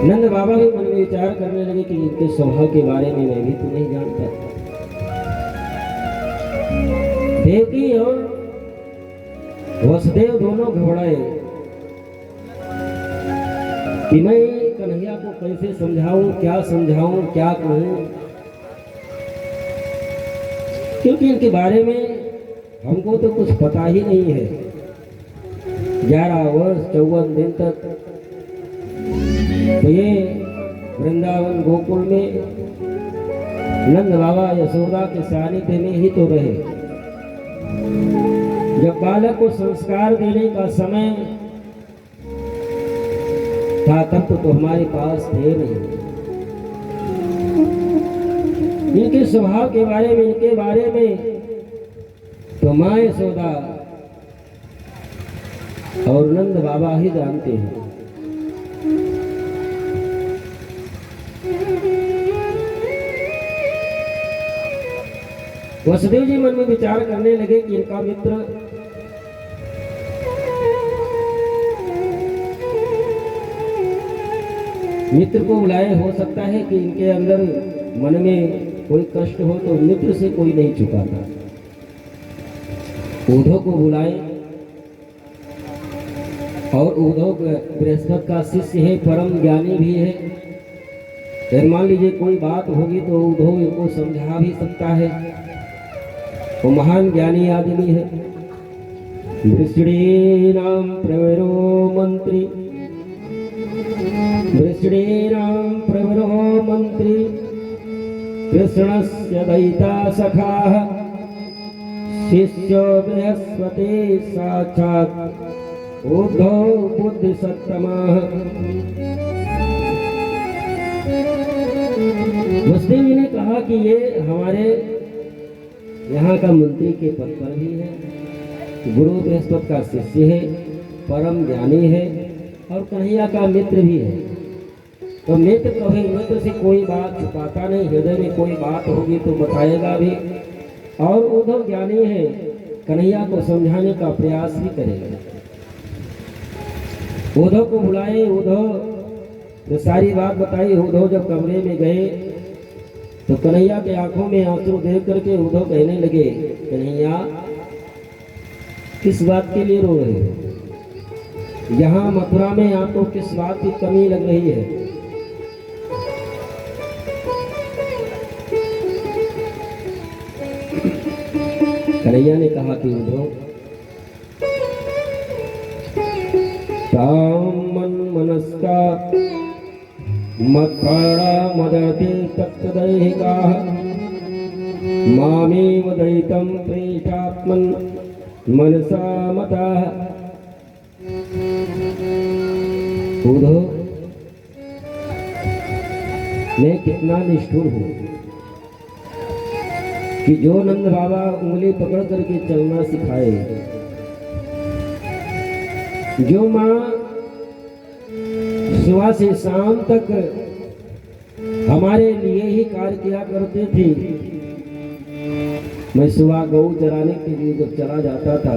नंद बाबा भी मन में विचार करने लगे कि इनके स्वभाव के बारे में मैं भी तो नहीं जानता। देवकी और वसुदेव दोनों घबराए कि मैं कन्हैया को कैसे समझाऊं, क्या समझाऊं, क्या कहूं, क्योंकि इनके बारे में हमको तो कुछ पता ही नहीं है। 11 वर्ष 54 दिन तक तो ये वृंदावन गोकुल में नंद बाबा यशोदा के सानिध्य में ही तो रहे। जब बालक को संस्कार देने का समय था तब तो हमारे पास थे नहीं। इनके स्वभाव के बारे में, इनके बारे में तो माँ यशोदा और नंद बाबा ही जानते हैं। वसुदेव जी मन में विचार करने लगे कि इनका मित्र को बुलाए। हो सकता है कि इनके अंदर मन में कोई कष्ट हो तो मित्र से कोई नहीं छुपाता। उद्धव को बुलाए और उद्धव बृहस्पति का शिष्य है, परम ज्ञानी भी है। फिर मान लीजिए कोई बात होगी तो उद्धव इनको समझा भी सकता है, वो महान ज्ञानी आदमी है। वृषणीनां प्रवरो मंत्री, वृषणीनां प्रवरो मंत्री, कृष्णस्य दयिता सखाः, शिष्यो बृहस्पति साक्षात् उद्धव बुद्धिसत्तमः। वसुदेव जी ने कहा कि ये हमारे यहाँ का मंत्री के पद पर भी है, गुरु बृहस्पति का शिष्य है, परम ज्ञानी है और कन्हैया का मित्र भी है। तो मित्र कभी मित्र से कोई बात छुपाता नहीं, हृदय में कोई बात होगी तो बताएगा भी। और उद्धव ज्ञानी है, कन्हैया को समझाने का प्रयास भी करेगा। उद्धव को बुलाए, उद्धव तो सारी बात बताई। उद्धव जब कमरे में गए तो कन्हैया के आंखों में आंसू देख करके उद्धव कहने लगे, कन्हैया किस बात के लिए रो रहे हो? यहाँ मथुरा में आपको किस बात की कमी लग रही है? कन्हैया ने कहा कि उद्धव, मन मनस्का मत्कारा मदति तत्तदैहिकाः मामेव दयितं प्रेषात्मन् मनसा मताः। उद्धव, मैं कितना निष्ठुर हूँ कि जो नंद बाबा उंगली पकड़ करके चलना सिखाए, जो माँ सुबह से शाम तक हमारे लिए ही कार्य किया करते थे। मैं सुबह गौ चराने के लिए जब चला जाता था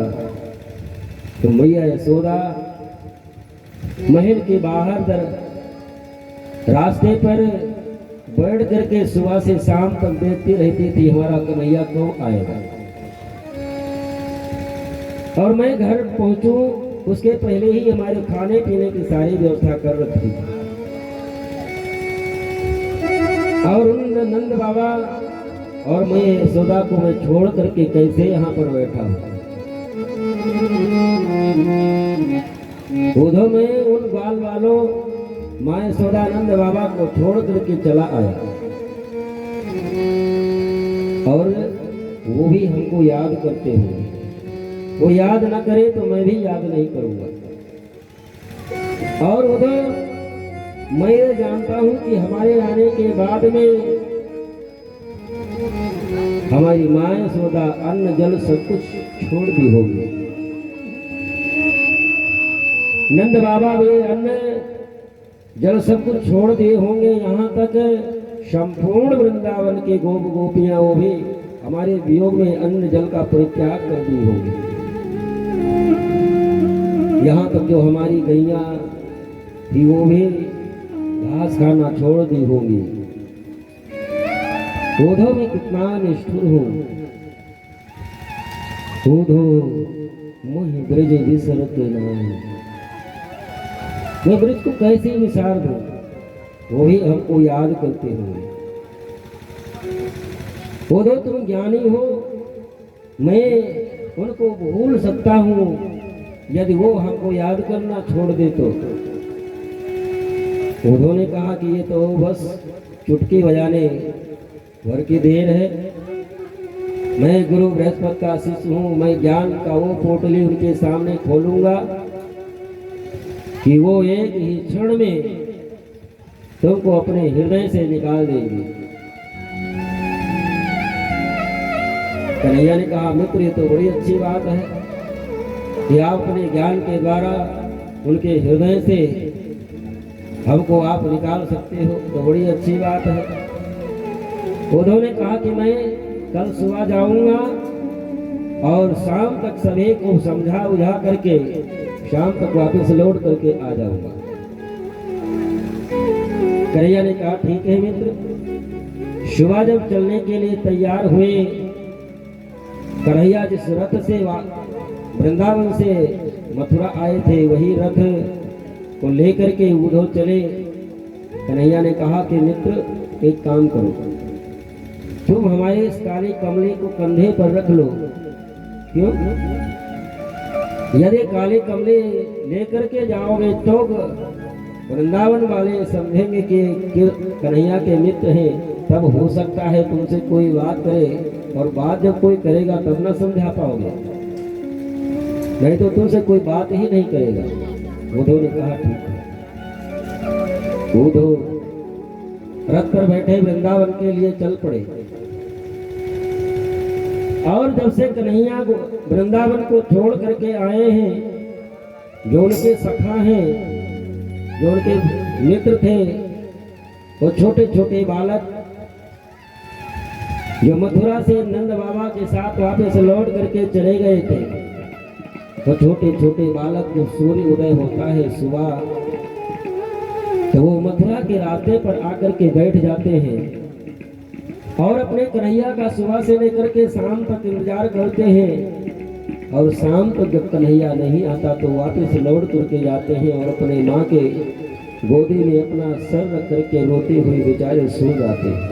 तो मैया यशोदा महल के बाहर रास्ते पर बैठ करके सुबह से शाम तक देखती रहती थी हमारा कन्हैया कब आएगा। और मैं घर पहुंचूं उसके पहले ही हमारे खाने पीने की सारी व्यवस्था कर रखी। और उन नंद बाबा और मैं यशोदा को मैं छोड़ करके कैसे यहाँ पर बैठा हूँ। उद्धव में उन बाल वालों माँ यशोदा नंद बाबा को छोड़ करके चला आया और वो भी हमको याद करते हुए। वो याद ना करे तो मैं भी याद नहीं करूंगा। और उधर मैं जानता हूं कि हमारे आने के बाद में हमारी माँ यशोदा अन्न जल सब कुछ छोड़ दी होगी। नंद बाबा भी अन्न जल सब कुछ छोड़ दिए होंगे। यहाँ तक संपूर्ण वृंदावन के गोप गोपियां वो भी हमारे वियोग में अन्न जल का परित्याग कर दी होगी। यहाँ तक जो हमारी गैया थी वो भी घास खाना छोड़ दी होगी। उधो में कितना निष्ठुर हूँ, उधो मोहि ब्रज विसरत नाम। मैं ब्रज को कैसे विसार दूं, वो भी हमको याद करते हुए। उधो तुम ज्ञानी हो, मैं उनको भूल सकता हूँ यदि वो हमको याद करना छोड़ दे तो। उन्होंने कहा कि ये तो बस चुटकी बजाने भर की देर है। मैं गुरु बृहस्पति का शिष्य हूँ, मैं ज्ञान का वो पोटली उनके सामने खोलूंगा कि वो एक ही क्षण में तुमको अपने हृदय से निकाल देंगे। कन्हैया ने कहा, मित्र ये तो बड़ी अच्छी बात है कि आप अपने ज्ञान के द्वारा उनके हृदय से हमको आप निकाल सकते हो, तो बड़ी अच्छी बात है। उन्होंने कहा कि मैं कल सुबह जाऊंगा और शाम तक सभी को समझा बुझा करके शाम तक वापस लौट करके आ जाऊंगा। कन्हैया ने कहा, ठीक है मित्र। सुबह जब चलने के लिए तैयार हुए, कन्हैया जिस रथ से वृंदावन से मथुरा आए थे वही रथ को लेकर के उधो चले। कन्हैया ने कहा कि मित्र एक काम करो, तुम हमारे इस काले कमले को कंधे पर रख लो। क्यों? यदि काले कमले लेकर के जाओगे तो वृंदावन वाले समझेंगे कि कन्हैया के मित्र हैं, तब हो सकता है तुमसे कोई बात करे, और बात जब कोई करेगा तब ना समझा पाओगे, नहीं तो तुमसे कोई बात ही नहीं करेगा। उद्धव ने कहा ठीक है। उद्धव रथ पर बैठे वृंदावन के लिए चल पड़े। और जब से कन्हैया वृंदावन को छोड़ करके आए हैं, जो उनके सखा हैं, जो उनके मित्र थे, वो छोटे छोटे बालक जो मथुरा से नंद बाबा के साथ वापस लौट करके चले गए थे, तो छोटे छोटे बालक जब सूर्य उदय होता है सुबह, तो वो मथुरा के रास्ते पर आकर के बैठ जाते हैं और अपने कन्हैया का सुबह से लेकर के शाम तक इंतजार करते हैं। और शाम तक जब कन्हैया नहीं आता तो वापस लौट करके जाते हैं और अपने माँ के गोदी में अपना सर रख करके रोते हुए बेचारे सो जाते हैं।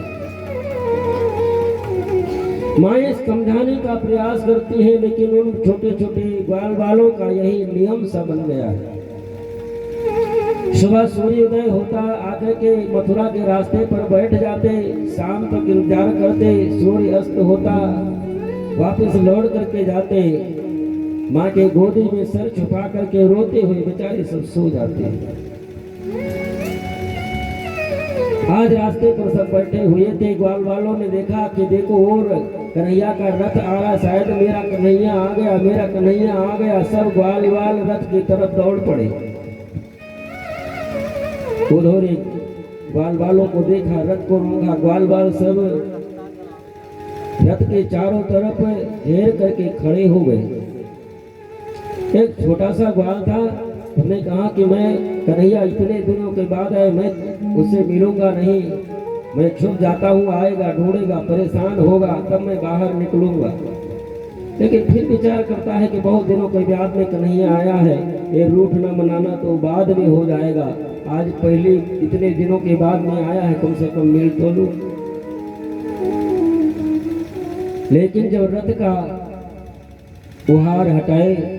माएँ समझाने का प्रयास करती हैं, लेकिन उन छोटे छोटे ग्वाल बालों का यही नियम सा बन गया है। सुबह सूर्योदय होता, आकर के मथुरा के रास्ते पर बैठ जाते, शाम तक इंतजार करते, सूर्य अस्त होता, वापस लौट करके जाते, माँ के गोदी में सर छुपा करके रोते हुए बेचारे सब सो जाते हैं। आज रास्ते पर सब बैठे हुए थे, ग्वाल वालों ने देखा कि देखो और कन्हैया का रथ आ रहा, शायद मेरा कन्हैया आ गया, मेरा कन्हैया आ गया। सब ग्वाल वाल रथ की तरफ दौड़ पड़े। उन्होंने ग्वाल वालों को देखा, रथ को रोका, ग्वाल वाल सब रथ के चारों तरफ घेर करके खड़े हो गए। एक छोटा सा ग्वाल था, उसने कहा कि मैं कन्हैया इतने दिनों के बाद आए, मैं उससे मिलूंगा नहीं, मैं छुप जाता हूँ, आएगा ढूंढेगा, परेशान होगा, तब मैं बाहर निकलूंगा। लेकिन फिर विचार करता है कि बहुत दिनों के बाद में कन्हैया आया है, ये रूठ न मनाना तो बाद में हो जाएगा, आज पहले इतने दिनों के बाद में आया है, कम से कम मिल तो लूं। लेकिन जब रथ का उहार हटाए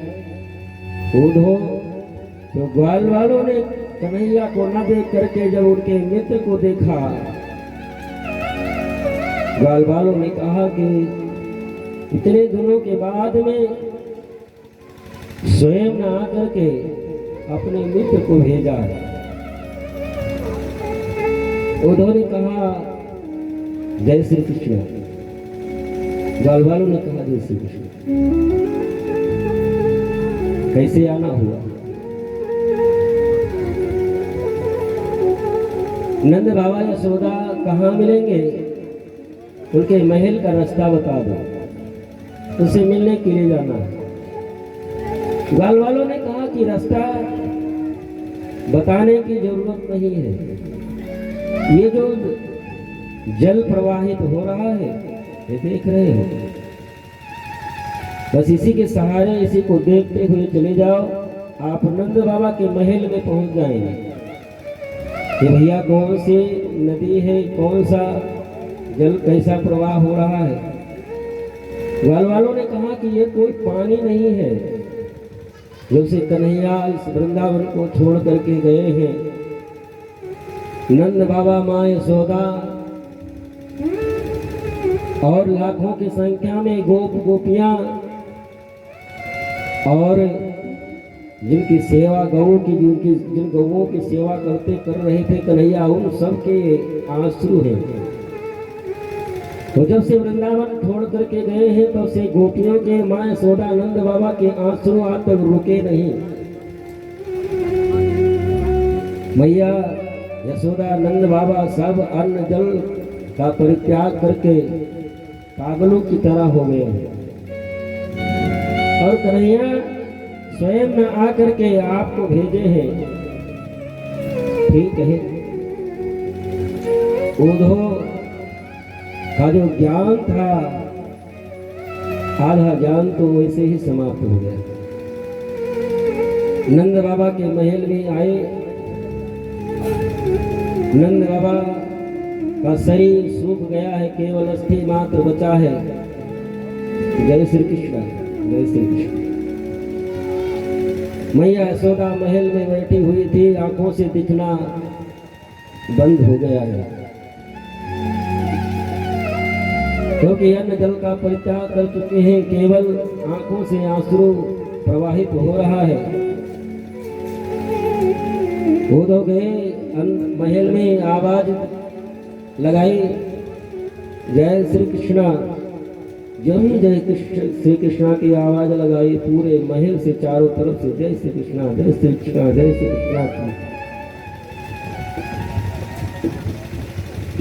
उधो, तो ग्वाल वालों ने कन्हैया को न देख करके जब उनके मित्र को देखा, ग्वाल वालों ने कहा कि इतने दिनों के बाद में स्वयं न आकर के अपने मित्र को भेजा है। उन्होंने कहा जय श्री कृष्ण। ग्वाल वालों ने कहा जय श्री कृष्ण। कैसे आना हुआ? नंद बाबा यशोदा कहाँ मिलेंगे? उनके महल का रास्ता बता दो, उसे मिलने के लिए जाना है। ग्वाल वालों ने कहा कि रास्ता बताने की जरूरत नहीं है, ये जो जल प्रवाहित हो रहा है ये देख रहे हो, बस इसी के सहारे इसी को देखते हुए चले जाओ, आप नंद बाबा के महल में पहुंच जाएंगे। कि भैया कौन सी नदी है, कौन सा जल कैसा प्रवाह हो रहा है। ग्वाल वालों ने कहा कि ये कोई पानी नहीं है, जब से कन्हैया इस वृंदावन को छोड़ करके गए हैं, नंद बाबा, माँ यशोदा और लाखों की संख्या में गोप गोपियां और जिनकी सेवा गऊ की जिन गऊओं की सेवा कर रहे थे कन्हैया, उन सब के आंसू हैं। तो जब से वृंदावन छोड़ करके गए हैं तब से गोपियों के, माँ यशोदा, नंद बाबा के आंसू आज तक रुके नहीं। मैया यशोदा, नंद बाबा सब अन्न जल का परित्याग करके पागलों की तरह हो गए हैं, और कन्हैया स्वयं न आकर के आपको भेजे हैं। ठीक है, उद्धव का जो ज्ञान था, आधा ज्ञान तो वैसे ही समाप्त हो गया। नंद बाबा के महल में आए, नंद बाबा का शरीर सूख गया है, केवल अस्थि मात्र बचा है। जय श्री कृष्ण, जय श्री कृष्ण। मैया यशोदा महल में बैठी हुई थी, आंखों से दिखना बंद हो गया है, क्योंकि अन्न जल का परित्याग कर चुके हैं, केवल आंखों से आंसू प्रवाहित हो रहा है। वो तो गए महल में, आवाज लगाई, जय श्री कृष्णा। जब ही जय कृष्ण श्री कृष्णा की आवाज लगाई, पूरे महल से चारों तरफ से जय श्री कृष्णा, जय श्री कृष्णा, जय श्री कृष्णा की।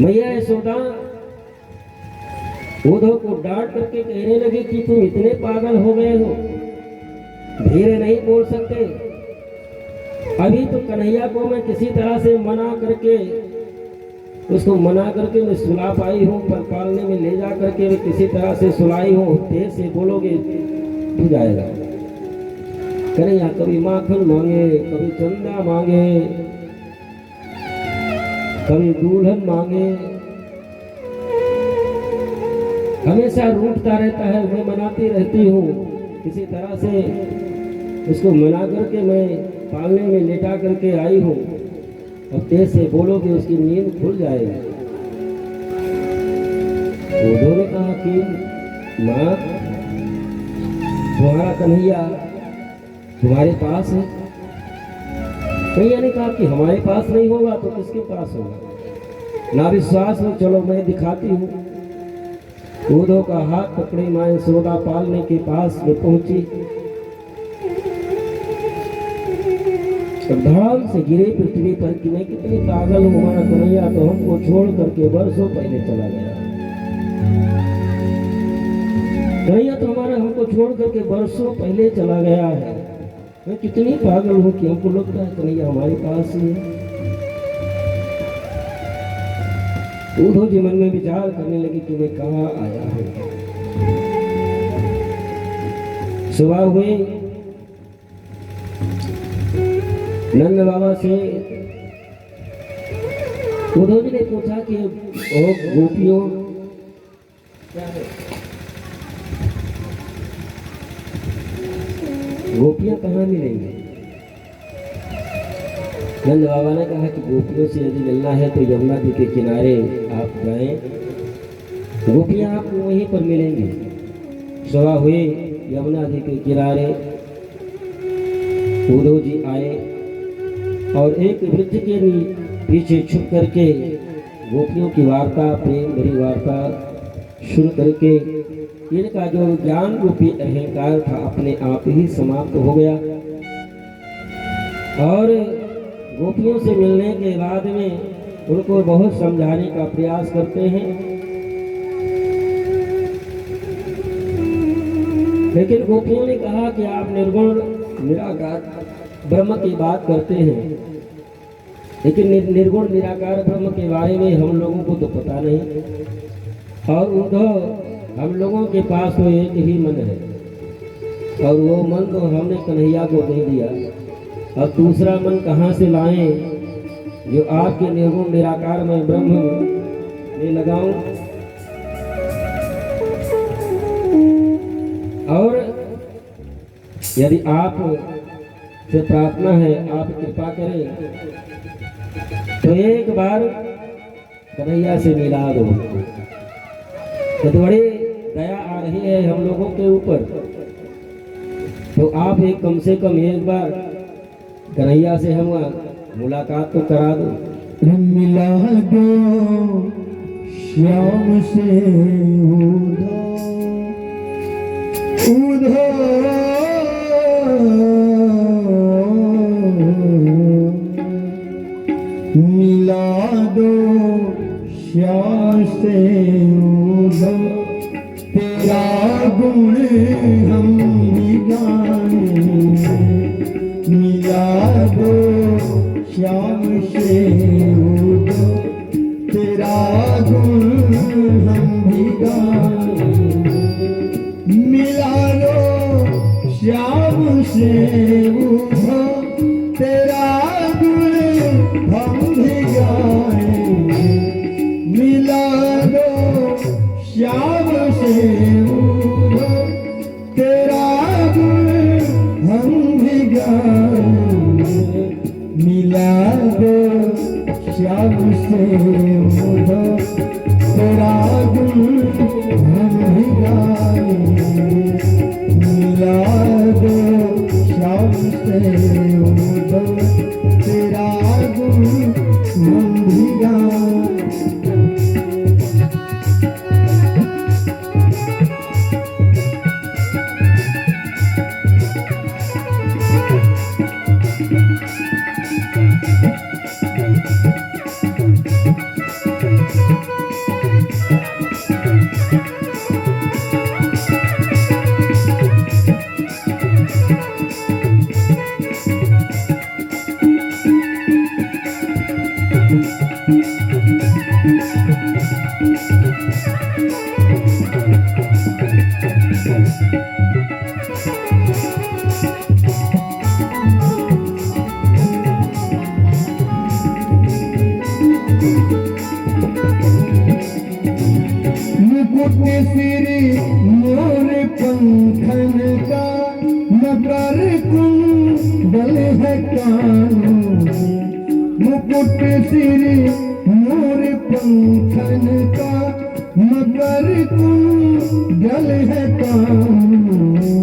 मैया यशोदा उद्धव को डांट करके कहने लगे कि तुम इतने पागल हो गए हो, धीरे नहीं बोल सकते। अभी तो कन्हैया को मैं किसी तरह से मना करके, उसको मना करके मैं सुला पाई हूँ, पर पालने में ले जा करके मैं किसी तरह से सुलाई हूँ। तेज से बोलोगे हो जाएगा। कन्हैया कभी माखन मांगे, कभी चंदा मांगे, कभी दुल्हन मांगे, हमेशा रूठता रहता है। मैं मनाती रहती हूँ, किसी तरह से उसको मना करके मैं पालने में लेटा करके आई हूँ, और तेज से बोलोगे उसकी नींद खुल जाएगी। उद्धव ने कहा कि माँ, तुम्हारा कन्हैया तुम्हारे पास है। कन्हैया ने कहा कि हमारे पास नहीं होगा तो किसके पास होगा। ना विश्वास हो, चलो मैं दिखाती हूँ। उद्धव का हाथ पकड़े माँ यशोदा पालने के पास में पहुंची, धड़ाम से गिरे पृथ्वी पर कि मैं कितनी पागल हूँ, हमारा कन्हैया तो हमको छोड़ करके बरसों पहले चला गया। कन्हैया तो हमारा हमको छोड़ करके बरसों पहले चला गया है। मैं कितनी पागल हूँ कि हमको लगता है कन्हैया हमारे पास ही है। उद्धव जी मन में विचार करने लगे कि मैं कहाँ आया हूँ। सुबह हुई, नंद बाबा से उद्धव जी ने पूछा कि ओ गोपियों क्या है, गोपियां कहाँ मिलेंगी। नंद बाबा ने कहा कि गोपियों से यदि मिलना है तो यमुना जी के किनारे आप जाएं, गोपियां आपको वहीं पर मिलेंगी। सुबह हुई, यमुना जी के किनारे उद्धव जी आए और एक वृद्ध के भी पीछे छुप करके गोपियों की वार्ता, प्रेम भरी वार्ता शुरू करके इनका जो ज्ञान रूपी अहंकार था अपने आप ही समाप्त हो गया। और गोपियों से मिलने के बाद में उनको बहुत समझाने का प्रयास करते हैं, लेकिन गोपियों ने कहा कि आप निर्गुण निराकार ब्रह्म की बात करते हैं, लेकिन निर्गुण निराकार ब्रह्म के बारे में हम लोगों को तो पता नहीं। और उद्धव हम लोगों के पास तो एक ही मन है, और वो मन तो हमने कन्हैया को दे दिया। और दूसरा मन कहाँ से लाएं जो आपके निर्गुण निराकार में ब्रह्म में लगाऊं? और यदि आप से प्रार्थना है, आप कृपा करें तो एक बार कन्हैया से मिला दो। तो बड़ी दया आ रही है हम लोगों के ऊपर, तो आप एक कम से कम एक बार कन्हैया से हम मुलाकात तो करा दो। मिला दो श्याम से उधो मिला दो श्याम से उधो, तेरा गुण हम भी गाएंगे। मिला दो श्याम से उधो, तेरा गुण हम भी गाएंगे। मिला लो श्याम से उधो, तेरा गुण हम भी गाएंगे। मिला लो श्याम से उधो, तेरा गुण हम भी गाएंगे। मिला दो श्याम से उधो, तेरा गुण हम भी गाएंगे। मिला दो श्याम से उधो, तेरा गुण हम भी गाएंगे। मुकुट सिरी मोर पंखन का, मकर कुंडल है कानों में। मुकुट सिरी मोर पंखन का, मकर कुंडल है कानों में।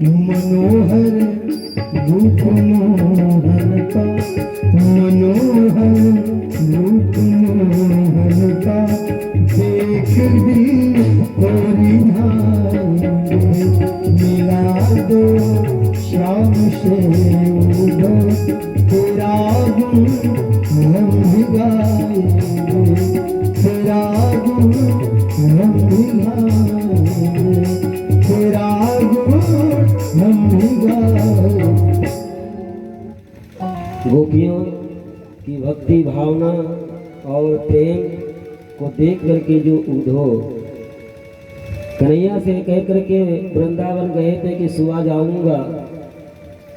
मनोहर रूप मोहन का, मनोहर रूप मोहन का, देख दिल को रिझाएंगे। मिला दो श्याम से उधो, तेरा गुण हम भी गाएंगे। तेरा गुण हम भी गाएंगे। तेरा गुण हम भी गाएंगे। गोपियों की भक्ति भावना और प्रेम को देख करके जो उद्धव कन्हैया से कह करके वृंदावन गए थे कि सुबह जाऊंगा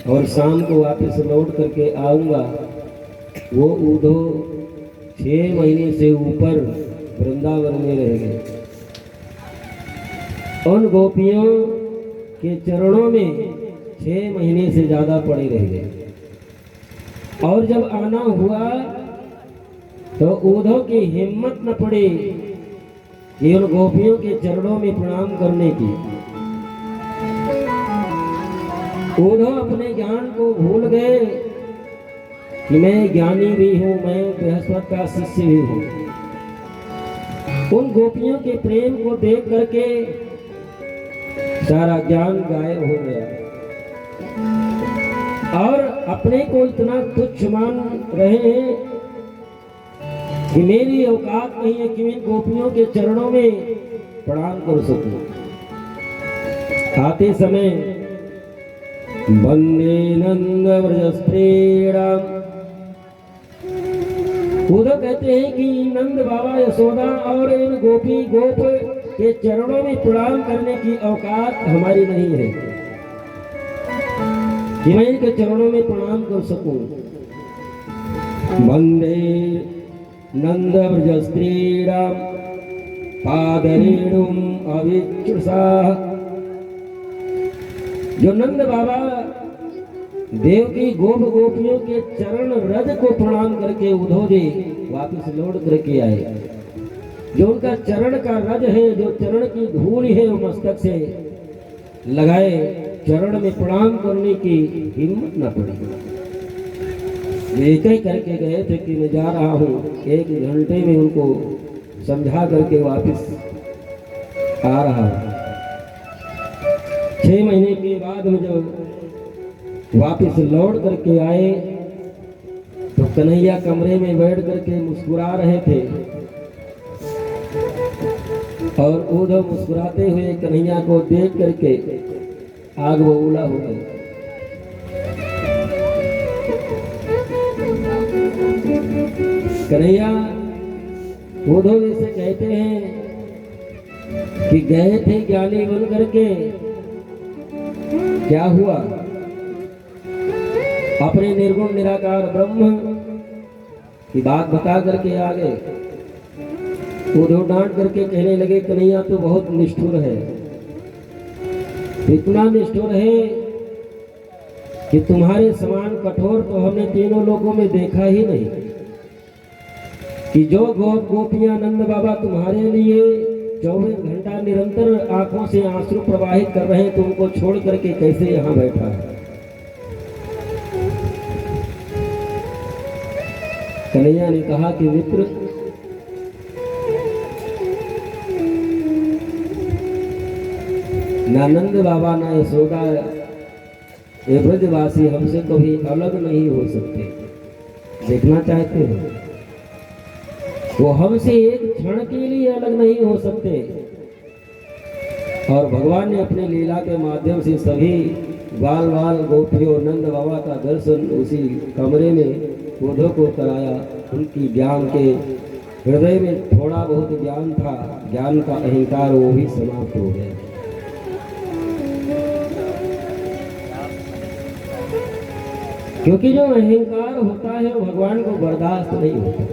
और शाम को वापस लौट करके आऊंगा, वो उद्धव 6 महीने से ऊपर वृंदावन में रह गए। उन गोपियों के चरणों में 6 महीने से ज्यादा पड़े रह गए। और जब आना हुआ तो उद्धव की हिम्मत न पड़ी कि उन गोपियों के चरणों में प्रणाम करने की। उद्धव अपने ज्ञान को भूल गए कि मैं ज्ञानी भी हूं, मैं बृहस्पति का शिष्य भी हूं। उन गोपियों के प्रेम को देख करके सारा ज्ञान गायब हो गया और अपने को इतना तुच्छ मान रहे हैं कि मेरी औकात नहीं है कि मैं गोपियों के चरणों में प्रणाम कर सकूं। आते समय वंदे नंद व्रजस्त्रीणाम उद्धव कहते हैं कि नंद बाबा यशोदा और इन गोपी गोप के चरणों में प्रणाम करने की औकात हमारी नहीं है कि मैं इनके चरणों में प्रणाम कर सकूं। वंदे नंद व्रज स्त्रीणाम पादरेणुम अविच्युषा। जो नंद बाबा देवकी गोप गोपियों के चरण रज को प्रणाम करके उद्धव जी वापिस लौट करके आए। जो उनका चरण का रज है, जो चरण की धूल है, वो मस्तक से लगाए, चरण में प्रणाम करने की हिम्मत न पड़ी। एक ही करके गए थे कि मैं जा रहा हूँ, 1 घंटे में उनको समझा करके वापिस आ रहा हूँ। 6 महीने के बाद में जब वापिस लौट करके आए तो कन्हैया कमरे में बैठ करके मुस्कुरा रहे थे और उद्धव मुस्कुराते हुए कन्हैया को देख करके आग बबूला हो गई। कन्हैया उद्धव जी से कहते हैं कि गए थे ज्ञानी बन करके, क्या हुआ? अपने निर्गुण निराकार ब्रह्म की बात बता करके आ गए। उद्धव डांट करके कहने लगे कन्हैया तो बहुत निष्ठुर है, इतना निष्ठुर है कि तुम्हारे समान कठोर तो हमने तीनों लोगों में देखा ही नहीं। कि जो गोपियां नंद बाबा तुम्हारे लिए 24 घंटा निरंतर आंखों से आंसू प्रवाहित कर रहे हैं, तो उनको छोड़ करके कैसे यहाँ बैठा है? कन्हैया ने कहा कि मित्र, ना नंद बाबा ना यशोदा ये ब्रजवासी हमसे कभी अलग नहीं हो सकते। देखना चाहते हो? वो हमसे एक क्षण के लिए अलग नहीं हो सकते। और भगवान ने अपने लीला के माध्यम से सभी बाल बाल गोपियों नंद बाबा का दर्शन उसी कमरे में उद्धव को कराया। उनकी ज्ञान के हृदय में थोड़ा बहुत ज्ञान था, ज्ञान का अहंकार वो भी समाप्त हो गया। क्योंकि जो अहंकार होता है वो भगवान को बर्दाश्त नहीं होता।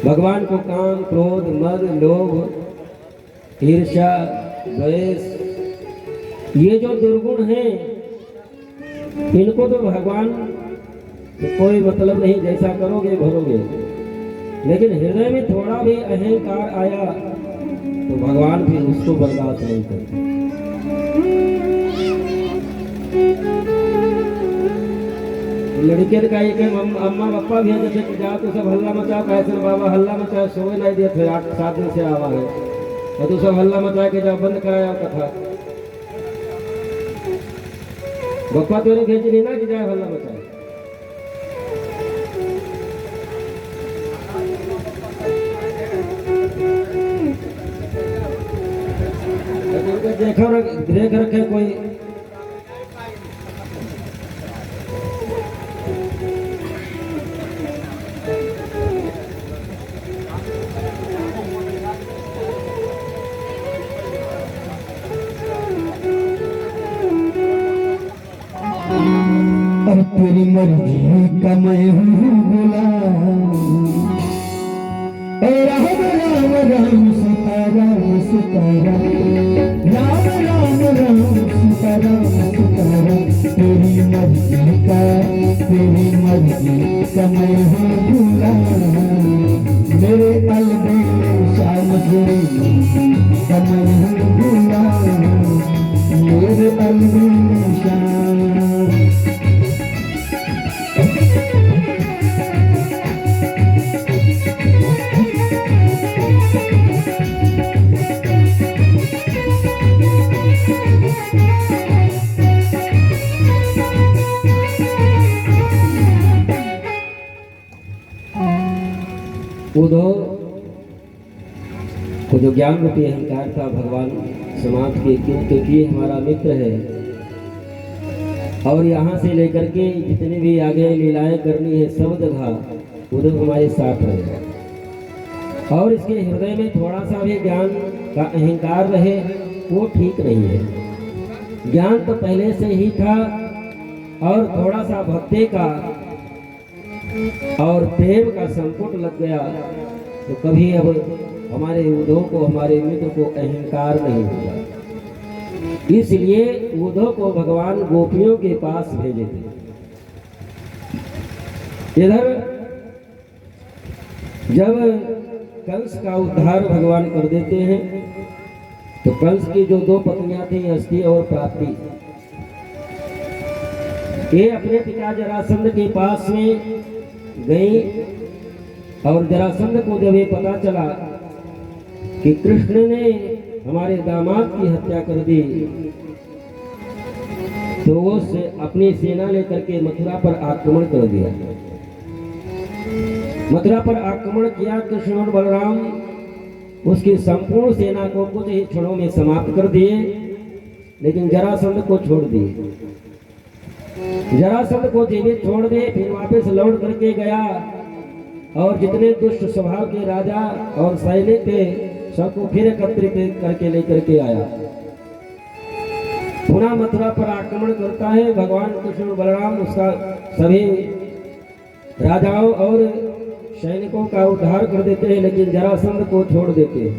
भगवान को काम, क्रोध, मद, लोभ, ईर्ष्या, द्वेष, ये जो दुर्गुण हैं, इनको तो भगवान कोई मतलब नहीं, जैसा करोगे भरोगे। लेकिन हृदय में थोड़ा भी अहंकार आया तो भगवान भी उसको बर्दाश्त नहीं करते। लड़के का एक अम्मा पापा भी है, जैसे जाओ तो सब हल्ला मचाओ, कैसे बाबा हल्ला मचाओ, सोए नहीं दिए थे, 8-7 दिन से आवा है, और तो सब हल्ला मचा के जाओ, बंद कराया कथा। बप्पा तोरे भेज नहीं ना कि जाए हल्ला मचाए। देखो देख रखे कोई तेरी मर्जी का मैं हूँ गुलाम। राम राम राम सीताराम सीताराम, राम राम राम सीताराम सीताराम। तेरी मर्जी का मैं हूँ गुलाम। मेरे अलबेला शाम से का मैं हूँ गुलाम। मेरे अलबेला शाम उद्धव को जो ज्ञान रूपी अहंकार था भगवान समाप्त किए, क्योंकि ये हमारा मित्र है और यहाँ से लेकर के जितनी भी आगे लीलाएं करनी है सब जगह उद्धव हमारे साथ रहेगा। और इसके हृदय में थोड़ा सा भी ज्ञान का अहंकार रहे वो ठीक नहीं है। ज्ञान तो पहले से ही था और थोड़ा सा भक्ति का और प्रेम का संकट लग गया तो कभी अब हमारे उद्धव को, हमारे मित्र को अहंकार नहीं होगा। इसलिए उद्धव को भगवान गोपियों के पास भेजे थे। इधर जब कंस का उद्धार भगवान कर देते हैं तो कंस की जो दो पत्नियां थी अस्थि और प्राप्ति, ये अपने पिता जरासंध के पास में गई और जरासंध को जब ये पता चला कि कृष्ण ने हमारे दामाद की हत्या कर दी तो वो अपनी सेना लेकर के मथुरा पर आक्रमण कर दिया। मथुरा पर आक्रमण किया। कृष्ण और बलराम उसकी संपूर्ण सेना को कुछ ही क्षणों में समाप्त कर दिए, लेकिन जरासंध को छोड़ दिए। जरासंध को जीवित छोड़ दिए, फिर वापस लौट करके गया और जितने दुष्ट स्वभाव के राजा और सैनिक थे सबको फिर एकत्रित करके लेकर के आया। पुनः मथुरा पर आक्रमण करता है। भगवान कृष्ण और बलराम उसका सभी राजाओं और सैनिकों का उद्धार कर देते हैं, लेकिन जरासंध को छोड़ देते हैं।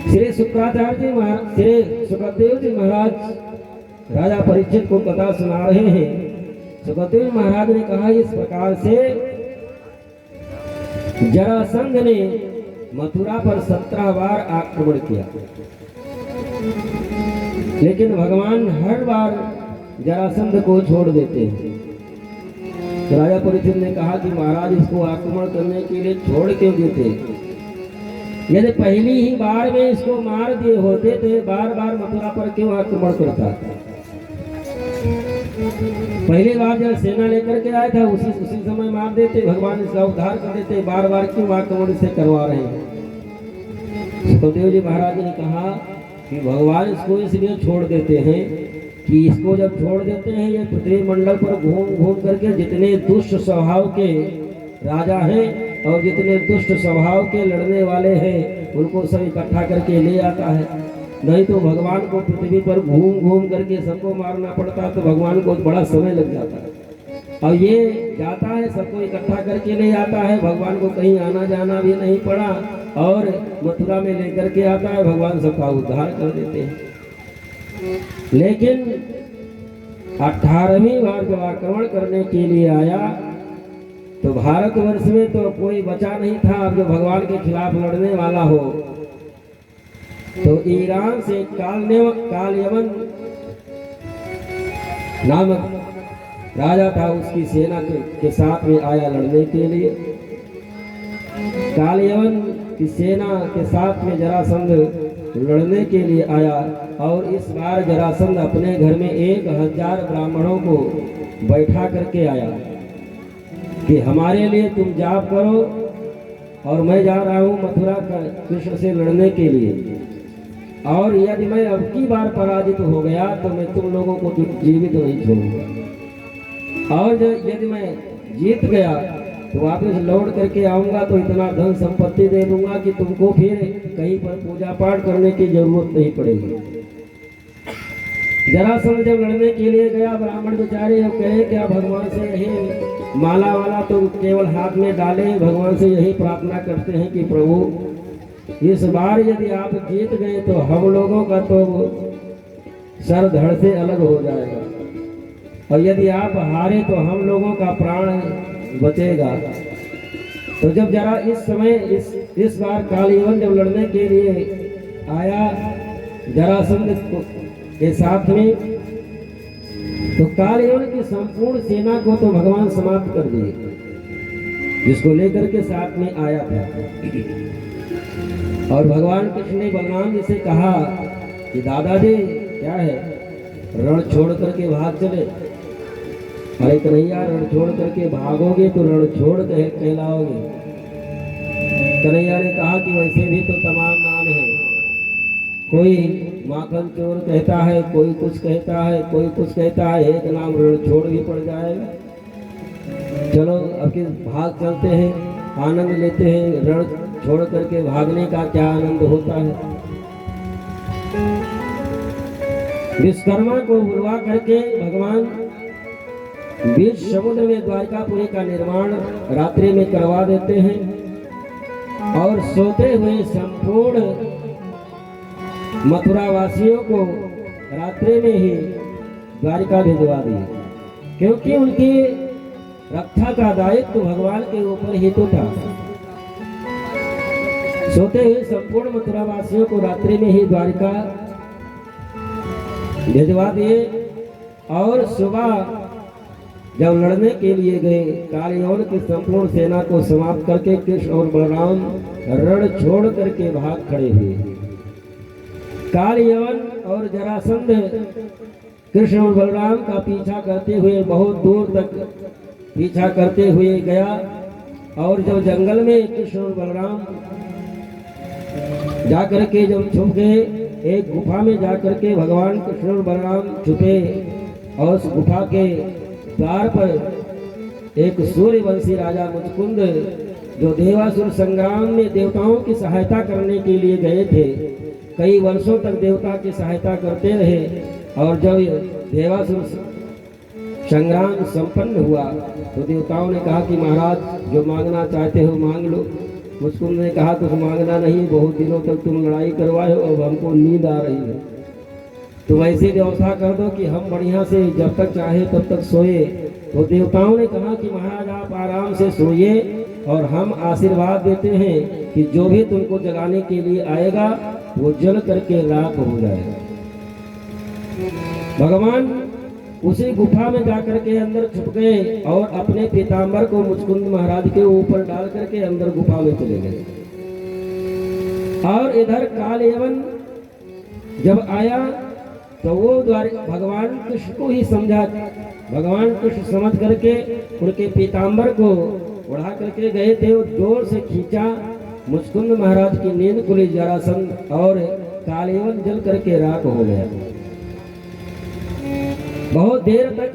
श्री सुखदेव जी महाराज राजा परीक्षित को कथा सुना रहे हैं। सुखदेव महाराज ने कहा इस प्रकार से जरासंध ने मथुरा पर 17 बार आक्रमण किया, लेकिन भगवान हर बार जरासंध को छोड़ देते हैं। तो राजा परीक्षित ने कहा कि महाराज इसको आक्रमण करने के लिए छोड़ क्यों देते? यदि पहली ही बार में इसको मार दिए होते तो बार बार मथुरा पर क्यों आक्रमण करता? पहली बार जब सेना लेकर के आया था उसी समय मार देते, भगवान इसका उद्धार कर देते। बार बार क्यों आक्रमण से करवा रहे हैं? सुखदेव जी महाराज ने कहा कि भगवान इसको इसलिए छोड़ देते हैं कि इसको जब छोड़ देते हैं ये पृथ्वी मंडल पर घूम घूम करके जितने दुष्ट स्वभाव के राजा हैं और जितने दुष्ट स्वभाव के लड़ने वाले हैं उनको सब इकट्ठा करके ले आता है। नहीं तो भगवान को पृथ्वी पर घूम घूम करके सबको मारना पड़ता तो भगवान को बड़ा समय लग जाता है। और ये जाता है सबको इकट्ठा करके ले आता है, भगवान को कहीं आना जाना भी नहीं पड़ा और मथुरा में लेकर के आता है, भगवान सबका उद्धार कर देते हैं। लेकिन 18वीं बार जब आक्रमण करने के लिए आया तो भारतवर्ष में तो कोई बचा नहीं था जो भगवान के खिलाफ लड़ने वाला हो। तो ईरान से कालयवन नामक राजा था, उसकी सेना के साथ में आया लड़ने के लिए। कालयवन की सेना के साथ में जरासंध लड़ने के लिए आया और इस बार जरासंध अपने घर में 1000 ब्राह्मणों को बैठा करके आया कि हमारे लिए तुम जाप करो और मैं जा रहा हूँ मथुरा कृष्ण से लड़ने के लिए, और यदि मैं अब की बार पराजित हो गया तो मैं तुम लोगों को जीवित नहीं छोड़ूंगा, और यदि मैं जीत गया तो वापस लौट करके आऊंगा तो इतना धन संपत्ति दे दूंगा कि तुमको फिर कहीं पर पूजा पाठ करने की जरूरत नहीं पड़ेगी। जरासंध जब लड़ने के लिए गया, ब्राह्मण बेचारे कहे क्या भगवान से यही माला वाला तो केवल हाथ में डाले, भगवान से यही प्रार्थना करते हैं कि प्रभु इस बार यदि आप जीत गए तो हम लोगों का तो सर धड़ से अलग हो जाएगा, और यदि आप हारे तो हम लोगों का प्राण बचेगा। तो जब जरा इस समय इस बार कालयवन जब लड़ने के लिए आया जरासंध के साथ में, तो कालयवन की संपूर्ण सेना को तो भगवान समाप्त कर दिए, जिसको लेकर के साथ में आया था। और भगवान कृष्ण ने बलराम जी से कहा कि दादाजी क्या है, रण छोड़ करके भाग चले? अरे कन्हैया, रण छोड़ करके भागोगे तो रण छोड़ कहलाओगे। कन्हैया ने कहा कि वैसे भी तो तमाम नाम है, कोई माखन चोर कहता है, कोई कुछ कहता है, कोई कुछ कहता है, एक नाम रण छोड़ भी पड़ जाएगा। चलो अब के भाग चलते हैं, आनंद लेते हैं। रण छोड़ करके भागने का क्या आनंद होता है। विश्वकर्मा को बुलवा करके भगवान बीच समुद्र में द्वारकापुरी का निर्माण रात्रि में करवा देते हैं और सोते हुए संपूर्ण मथुरा वासियों को रात्रि में ही द्वारिका भिजवा दिए, क्योंकि उनकी रक्षा का दायित्व भगवान के ऊपर ही तो था। सोते हुए संपूर्ण मथुरा वासियों को रात्रि में ही द्वारिका भिजवा दिए और सुबह जब लड़ने के लिए गए, कालयवन की संपूर्ण सेना को समाप्त करके कृष्ण और बलराम रण छोड़ करके भाग खड़े हुए। कालयवन और जरासंध कृष्ण और बलराम का पीछा करते हुए बहुत दूर तक पीछा करते हुए गया और जब जंगल में कृष्ण और बलराम जाकर के जब छुप गए, एक गुफा में जाकर के भगवान कृष्ण और बलराम छुपे और उस गुफा के द्वार पर एक सूर्यवंशी राजा मुचकुंद, जो देवासुर संग्राम में देवताओं की सहायता करने के लिए गए थे, कई वर्षों तक देवता की सहायता करते रहे और जब देवासुर संग्राम संपन्न हुआ तो देवताओं ने कहा कि महाराज जो मांगना चाहते हो मांग लो। मुचकुंद ने कहा कुछ मांगना नहीं, बहुत दिनों तक तुम लड़ाई करवाए हो, अब हमको नींद आ रही है, तो ऐसी व्यवस्था कर दो कि हम बढ़िया से जब तक चाहे तब तक सोए। तो देवताओं ने कहा कि महाराज आप आराम से सोइए और हम आशीर्वाद देते हैं कि जो भी तुमको जगाने के लिए आएगा वो जल करके राख हो जाएगा। भगवान उसी गुफा में जाकर के अंदर छुप गए और अपने पीताम्बर को मुचकुंद महाराज के ऊपर डाल करके अंदर गुफा में चले गए। और इधर कालयवन जब आया तो वो भगवान कृष्ण को ही समझा। भगवान कृष्ण समझ करके उनके पीताम्बर को उड़ा करके गए थे और जोर से खींचा। मुचकुंद महाराज की नींद खुली, जरासंध और कालयवन जल करके राख हो गया। बहुत देर तक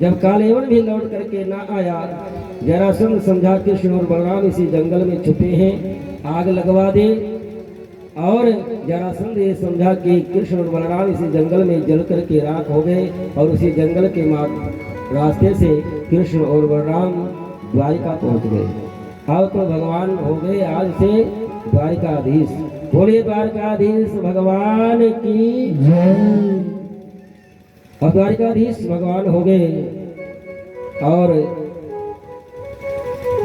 जब कालयवन भी लौट करके ना आया, जरासंध समझा कृष्ण और बलराम इसी जंगल में छुपे हैं, आग लगवा दे। और जरासंध ये समझा कि कृष्ण और बलराम इसी जंगल में जल करके राख हो गए और उसी जंगल के रास्ते से कृष्ण और बलराम द्वारिका पहुंच गए। अब तो भगवान हो गए आज से द्वारिकाधीश। बोलिए द्वारिकाधीश भगवान की जय। अब द्वारिकाधीश भगवान हो गए और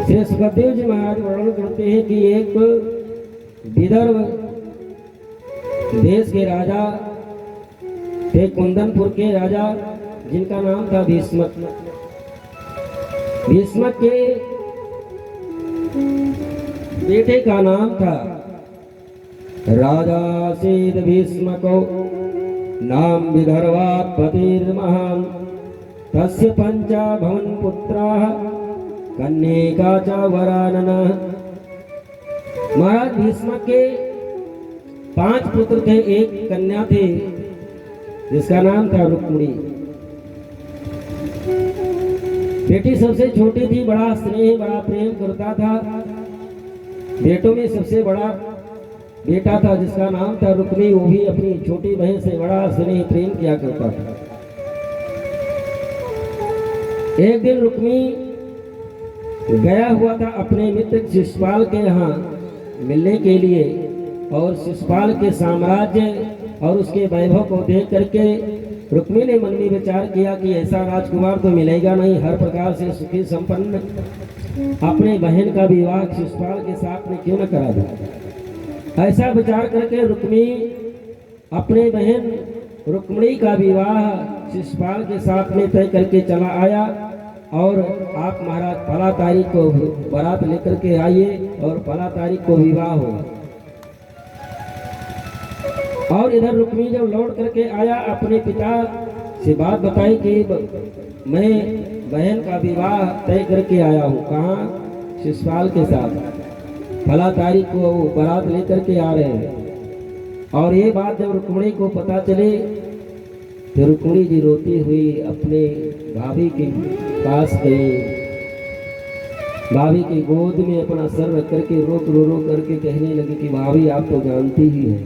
श्री सुखदेव जी महाराज वर्णन करते हैं कि एक विदर्भ देश के राजा थे, कुंदनपुर के राजा, जिनका नाम था भीष्मक। भीष्मक के बेटे का नाम था राजा सीद भीष्मको नाम विदर्भात् पतिर्महान् तस्य पंचा भवन पुत्राः कन्यका च वराननः। महाराज भीष्मक के 5 पुत्र थे, एक कन्या थी जिसका नाम था रुक्मिणी। बेटी सबसे छोटी थी, बड़ा स्नेह बड़ा प्रेम करता था। बेटों में सबसे बड़ा बेटा था जिसका नाम था रुक्मिणी, वो भी अपनी छोटी बहन से बड़ा स्नेह प्रेम किया करता था। एक दिन रुक्मिणी गया हुआ था अपने मित्र शिशुपाल के यहाँ मिलने के लिए और शिशुपाल के साम्राज्य और उसके वैभव को देख करके रुक्मिणी ने मन में विचार किया कि ऐसा राजकुमार तो मिलेगा नहीं, हर प्रकार से सुखी संपन्न अपने बहन का विवाह शिशुपाल के साथ में क्यों न करा दूं। ऐसा विचार करके रुक्मिणी अपने बहन रुक्मिणी का विवाह शिशुपाल के साथ में तय करके चला आया और आप महाराज फला तारीख को बारात लेकर के आइए और फला तारीख को विवाह होगा। और इधर रुक्मिणी जब लौट करके आया, अपने पिता से बात बताई कि मैं बहन का विवाह तय करके आया हूँ। कहाँ? शिशुपाल के साथ, फला तारीख को बारात लेकर के आ रहे हैं। और ये बात जब रुक्मिणी को पता चले तो रुक्मिणी जी रोती हुई अपने भाभी की पास गई, भाभी की गोद में अपना सर रख करके रो रो करके कहने लगी कि भाभी आप तो जानती ही हैं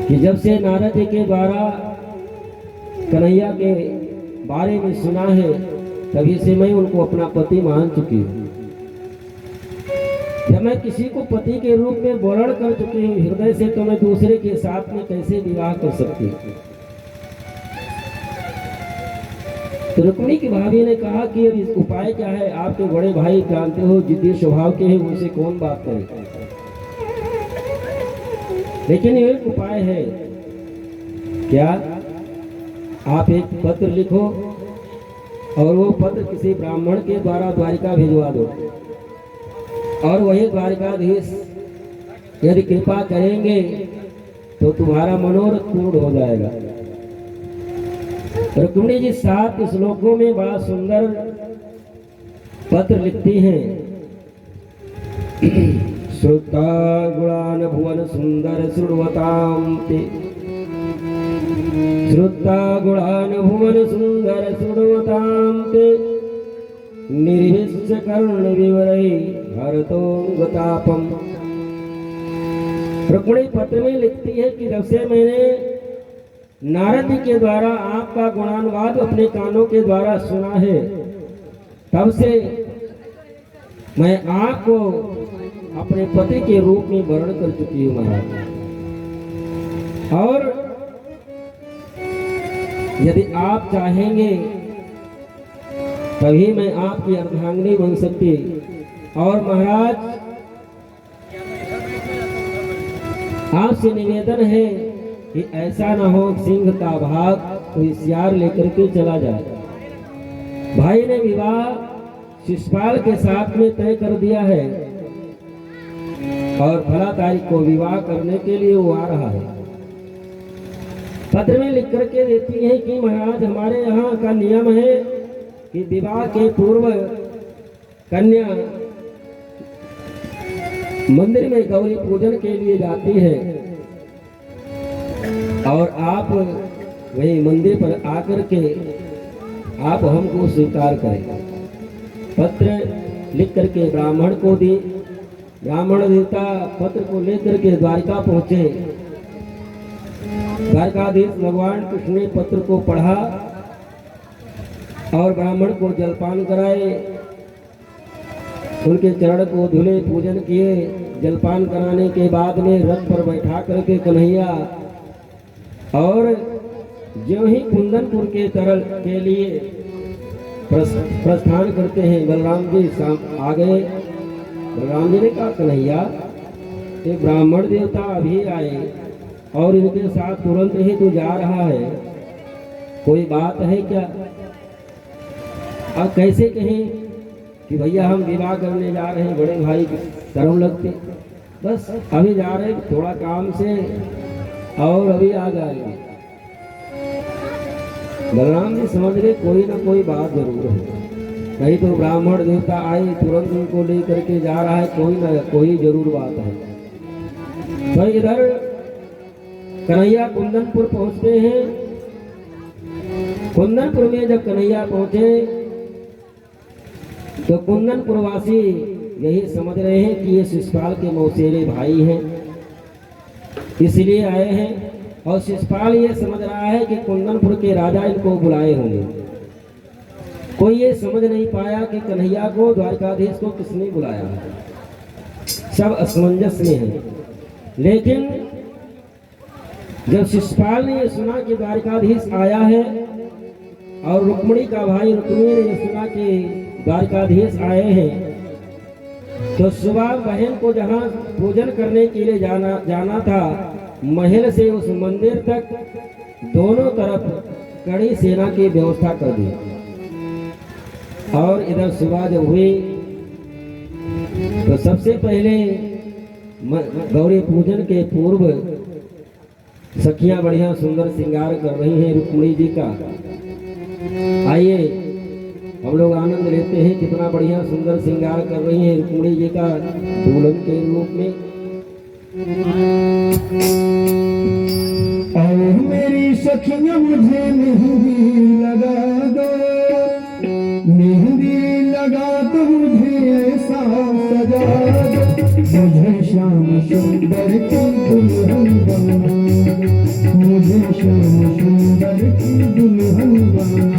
कि जब से नारद जी के द्वारा कन्हैया के बारे में सुना है तभी से मैं उनको अपना पति मान चुकी हूँ। जब मैं किसी को पति के रूप में वर्ण कर चुकी हूँ हृदय से, तो मैं दूसरे के साथ में कैसे विवाह कर सकती हूँ। तो रुक्मिणी की भाभी ने कहा कि अब इस उपाय क्या है, आपके बड़े भाई जानते हो जिद्दी स्वभाव के हैं, उनसे कौन बात करे, लेकिन एक उपाय है। क्या? आप एक पत्र लिखो और वो पत्र किसी ब्राह्मण के द्वारा द्वारिका भिजवा दो, और वही द्वारिकाधीश यदि कृपा करेंगे तो तुम्हारा मनोरथ पूर्ण हो जाएगा। रुक्मिणी जी 7 श्लोकों में बड़ा सुंदर पत्र लिखती हैं। श्रुता गुणान भुवन सुंदर श्रुण्वतां ते, श्रुता गुणान भुवन सुंदर श्रुण्वतां ते, निर्विश्य कर्ण विवरै हरतोंगतापम। रुक्मिणी पत्र में लिखती है कि जब से मैंने नारद जी के द्वारा आपका गुणानुवाद अपने कानों के द्वारा सुना है, तब से मैं आपको अपने पति के रूप में वर्ण कर चुकी हूँ महाराज। और यदि आप चाहेंगे तभी मैं आपकी अर्धांगिनी बन सकती। और महाराज आपसे निवेदन है कि ऐसा न हो सिंह का भाग कोई सियार लेकर के चला जाए। भाई ने विवाह शिशुपाल के साथ में तय कर दिया है और फला तारीख को विवाह करने के लिए वो आ रहा है। पत्र में लिख करके देती है कि महाराज हमारे यहाँ का नियम है कि विवाह के पूर्व कन्या मंदिर में गौरी पूजन के लिए जाती है और आप वही मंदिर पर आकर के आप हमको स्वीकार करें। पत्र लिख करके ब्राह्मण को दी। ब्राह्मण देवता पत्र को लेकर के द्वारिका पहुंचे। द्वारकाधीश भगवान कृष्ण ने पत्र को पढ़ा और ब्राह्मण को जलपान कराए, उनके चरण को धुले, पूजन किए। जलपान कराने के बाद में रथ पर बैठा करके कन्हैया और जो ही कुंदनपुर के तरल के लिए प्रस्थान करते हैं, बलराम जी आ गए। बलराम जी ने कहा कन्हैया ये ब्राह्मण देवता अभी आए और इनके साथ तुरंत ही तू जा रहा है, कोई बात है क्या? अब कैसे कहें कि भैया हम विवाह करने जा रहे हैं, बड़े भाई शर्म लगते, बस अभी जा रहे हैं थोड़ा काम से और अभी आ जाएंगे। बलराम जी समझ गए कोई ना कोई बात जरूर है, नहीं तो ब्राह्मण देवता आए तुरंत उनको लेकर के जा रहा है, कोई ना कोई जरूर बात है। तो इधर कन्हैया कुंदनपुर पहुंचते हैं। कुंदनपुर में जब कन्हैया पहुंचे तो कुंदनपुर वासी यही समझ रहे हैं कि ये शिशुपाल के मौसेरे भाई हैं, इसलिए आए हैं। और शिशुपाल ये समझ रहा है कि कुंदनपुर के राजा इनको बुलाए होंगे। कोई ये समझ नहीं पाया कि कन्हैया को द्वारकाधीश को किसने बुलाया, सब असमंजस में है। लेकिन जब शिशुपाल ने ये सुना कि द्वारकाधीश आया है और रुक्मिणी का भाई रुक्मिणी ने ये सुना कि द्वारकाधीश आए हैं, तो सुबह बहन को जहाँ पूजन करने के लिए जाना था, महल से उस मंदिर तक दोनों तरफ कड़ी सेना की व्यवस्था कर दी। और इधर सुबह जब हुई तो सबसे पहले गौरी पूजन के पूर्व सखियां बढ़िया सुंदर श्रृंगार कर रही हैं रुक्मिणी जी का। आइए हम लोग आनंद लेते हैं, कितना बढ़िया सुंदर श्रृंगार कर रही हैं रुक्मिणी जी का दुल्हन के रूप में। और मेरी सखियां मुझे मेहंदी लगा दो, मुझे श्याम सुंदर की दुल्हन बना, मुझे श्याम सुंदर की दुल्हन बना।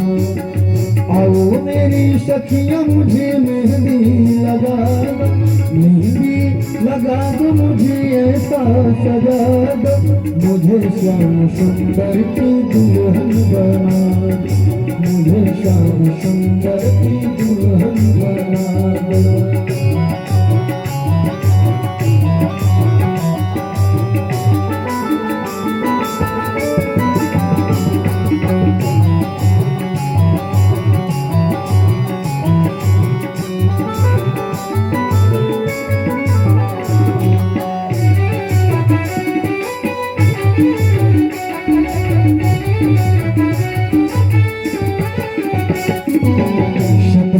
आओ मेरी सखियां मुझे मेहंदी लगा दो, मेहंदी लगा दो मुझे ऐसा सजा दो, मुझे श्याम सुंदर की दुल्हन बना, मुझे श्याम सुंदर की दुल्हन बना दो।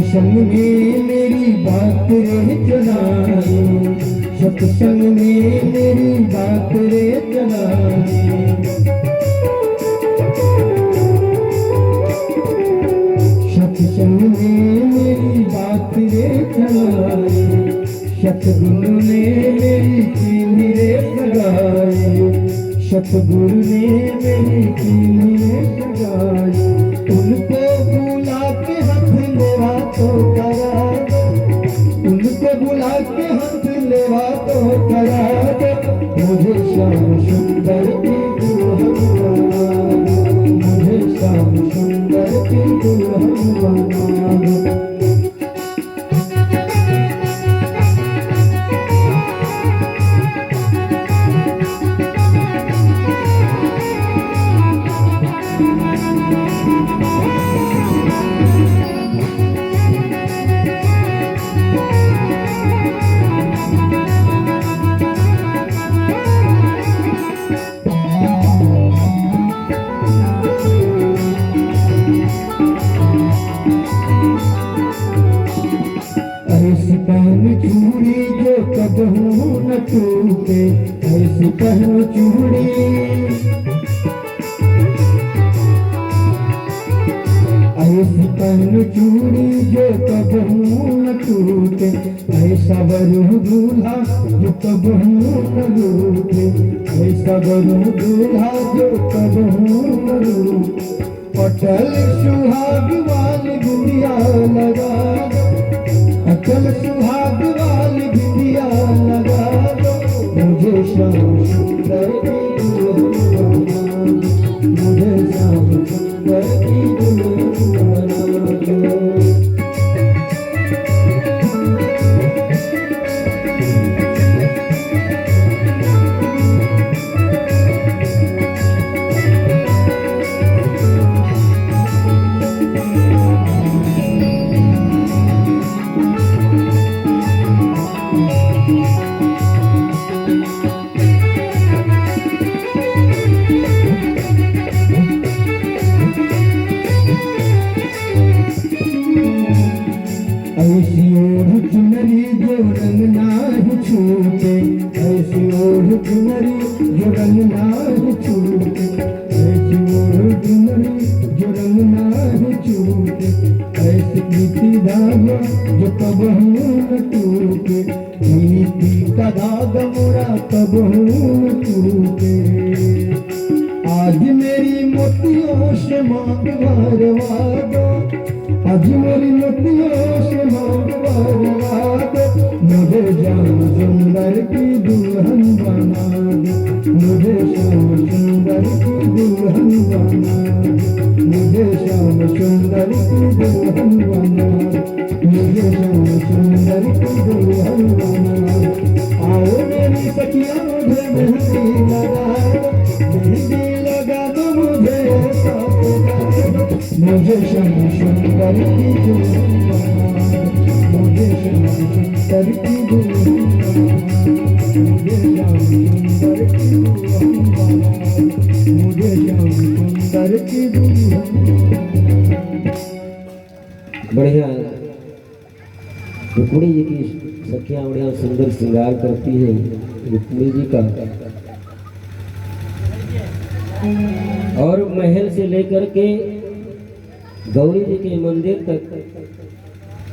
सत्संग में मेरी बात रे चलाए, सत्संग में मेरी बात रे चलाए। सत्संग में मेरी बात रे चलाए, सतगुरु ने मेरी चीनी रे सगाई, सतगुरु ने मेरी चीनी रे सगाई। उनको बुला के हाथ लेवा तो करा दो, उनको बुला के हाथ लेवा तो करा दो, मुझे श्याम सुंदर की दुल्हन बना दो, मुझे श्याम सुंदर की दुल्हन बना दो। ऐसी पहन चूड़ी जो कबहू न टूटे, ऐसी पहन चूड़ी, ऐसी पहन चूड़ी जो कबहू न टूटे, ऐसा वरु दूल्हा जो कबहू न रूठे, ऐसा वरु दूल्हा जो कबहू न रूठे। अटल सुहाग वाली गुड़िया लगा दो, अटल सुहाग वाली बिंदिया लगा दो, मुझे श्याम सुंदर की दुल्हन बना दो, मुझे श्याम सुंदर की दुल्हन बना दो। ऐसी ओढ़ चुनरी जो रंग नाहि छूटे, ऐसी ओढ़ चुनरी जो रंग नाहि छूटे, ऐसी ओढ़ चुनरी जो रंग नाहि छूटे, ऐसी प्रीति धागा जो कबहू न टूटे, प्रीति का धागा मोरा कबहू न टूटे। आज मेरी मोतियों से मांग भरवा दो, आज मेरी मोतियों से मांग भरवा दो, मुझे श्याम सुंदर की दुल्हन बना दो, मुझे श्याम सुंदर की दुल्हन बना दो, मुझे श्याम सुंदर की दुल्हन बना दो, मुझे श्याम सुंदर की दुल्हन बना दो। आओ मेरी सखियां मुझे मेहंदी लगा दो, मेहंदी लगा दो मुझे ऐसा सजा दो, मुझे श्याम सुंदर की दुल्हन बना दो, मुझे श्याम सुंदर की दुल्हन बना दो, मुझे श्याम सुंदर की दुल्हन बना दो, मुझे श्याम सुंदर की दुल्हन। बढ़िया रुक्मिणी जी की सखियां बढ़िया सुंदर श्रृंगार करती है रुक्मिणी जी का, और महल से लेकर के गौरी जी के मंदिर तक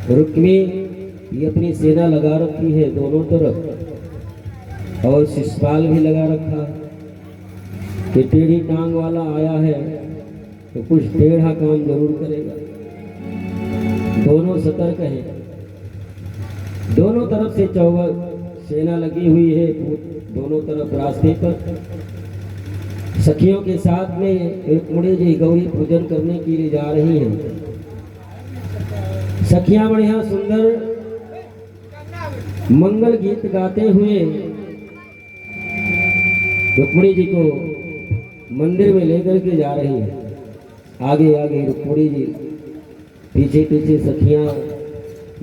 रुक्मिणी ये अपनी सेना लगा रखी है दोनों तरफ। और शिषपाल भी लगा रखा कि टेढ़ी टांग वाला आया है तो कुछ टेढ़ा काम जरूर करेगा। दोनों सतर्क हैं, दोनों तरफ से सेना लगी हुई है, दोनों तरफ रास्ते पर सखियों के साथ में रुक्मिणी जी गौरी पूजन करने के लिए जा रही हैं। सखियां बढ़िया सुंदर मंगल गीत गाते हुए रुक्मिणी जी को मंदिर में लेकर के जा रही हैं। आगे आगे रुक्मिणी जी, पीछे पीछे सखियां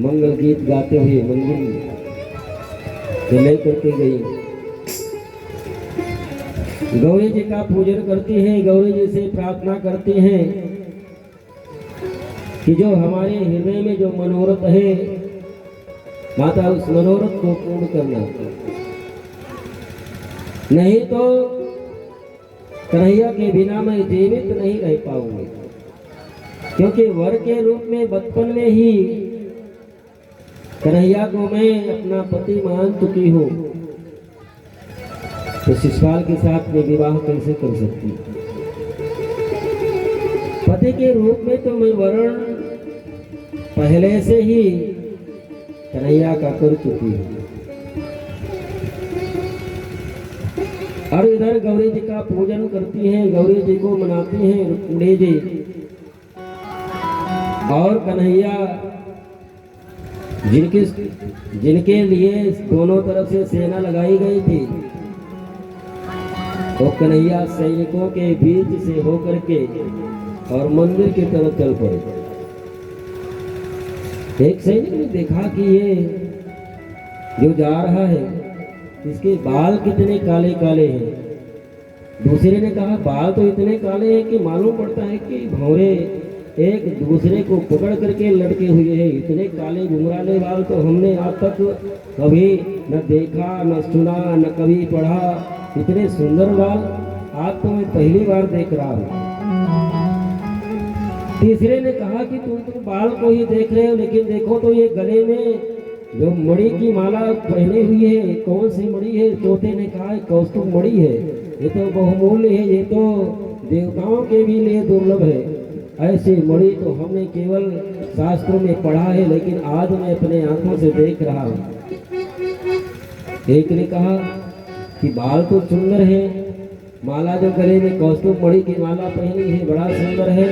मंगल गीत गाते हुए मंदिर में लेकर के गई। गौरी जी का पूजन करती हैं, गौरी जी से प्रार्थना करती हैं कि जो हमारे हृदय में जो मनोरथ है माता, उस मनोरथ को पूर्ण करना, नहीं तो कन्हैया के बिना मैं जीवित नहीं रह पाऊंगी। क्योंकि वर के रूप में बचपन में ही कन्हैया को मैं अपना पति मान चुकी हूँ, तो शिषपाल के साथ में विवाह कैसे कर सकती? पति के रूप में तो मैं वरण पहले से ही कन्हैया का कर चुकी हूँ। और इधर गौरी जी का पूजन करती हैं, गौरी जी को मनाती हैं रुक्मिणी जी, और कन्हैया जिनके लिए दोनों तरफ से सेना लगाई गई थी, तो कन्हैया सैनिकों के बीच से होकर के और मंदिर की तरफ चल पड़े। एक सैनिक ने देखा कि ये जो जा रहा है इसके बाल कितने काले काले हैं। दूसरे ने कहा बाल तो इतने काले हैं कि मालूम पड़ता है कि भौरे एक दूसरे को पकड़ करके लटके हुए हैं। इतने काले घुंघराले बाल तो हमने आज तक कभी न देखा, न सुना, न कभी पढ़ा। इतने सुंदर बाल आज तो मैं पहली बार देख रहा हूँ। तीसरे ने कहा कि तुम तो बाल को ही देख रहे हो, लेकिन देखो तो ये गले में जो मणि की माला पहने हुई है, कौन सी मणि है? चौथे ने कहा कौस्तुभ मणि है, ये तो बहुमूल्य है, ये तो देवताओं के भी लिए दुर्लभ है। ऐसी मणि तो हमने केवल शास्त्रों में पढ़ा है, लेकिन आज मैं अपने आंखों से देख रहा हूँ। एक ने कहा कि बाल तो सुंदर है, माला जो गले में कौस्तुभ मणि की माला पहनी है बड़ा सुंदर है,